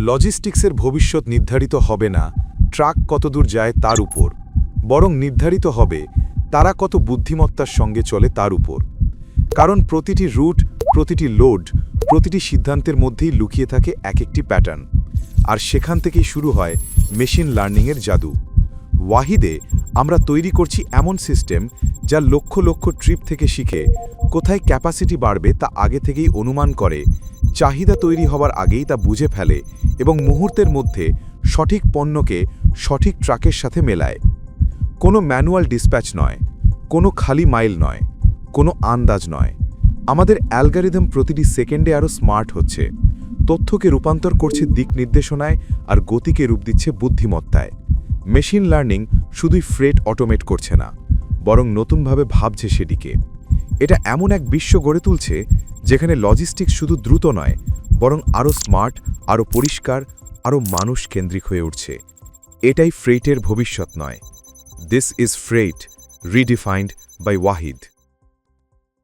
লজিস্টিক্সের ভবিষ্যৎ নির্ধারিত হবে না ট্রাক কতদূর যায় তার উপর, বরং নির্ধারিত হবে তারা কত বুদ্ধিমত্তার সঙ্গে চলে তার উপর। কারণ প্রতিটি রুট, প্রতিটি লোড, প্রতিটি সিদ্ধান্তের মধ্যেই লুকিয়ে থাকে এক একটি প্যাটার্ন। আর সেখান থেকেই শুরু হয় মেশিন লার্নিংয়ের জাদু। ওয়াহিদে আমরা তৈরি করছি এমন সিস্টেম যা লক্ষ লক্ষ ট্রিপ থেকে শিখে কোথায় ক্যাপাসিটি বাড়বে তা আগে থেকেই অনুমান করে, চাহিদা তৈরি হওয়ার আগেই তা বুঝে ফেলে এবং মুহূর্তের মধ্যে সঠিক পণ্যকে সঠিক ট্রাকের সাথে মেলায়। কোনো ম্যানুয়াল ডিসপ্যাচ নয়, কোনো খালি মাইল নয়, কোনো আন্দাজ নয়। আমাদের অ্যালগরিদম প্রতিটি সেকেন্ডে আরও স্মার্ট হচ্ছে, তথ্যকে রূপান্তর করছে দিক নির্দেশনায় আর গতিকে রূপ দিচ্ছে বুদ্ধিমত্তায়। মেশিন লার্নিং শুধুই ফ্রেট অটোমেট করছে না, বরং নতুনভাবে ভাবছে সেটিকে। এটা এমন এক বিশ্ব গড়ে তুলছে যেখানে লজিস্টিক্স শুধু দ্রুত নয়, বরং আরও স্মার্ট, আরও পরিষ্কার, আরও মানুষ কেন্দ্রিক হয়ে উঠছে। এটাই ফ্রেটের ভবিষ্যৎ নয়। This is fret, redefined by Wahid.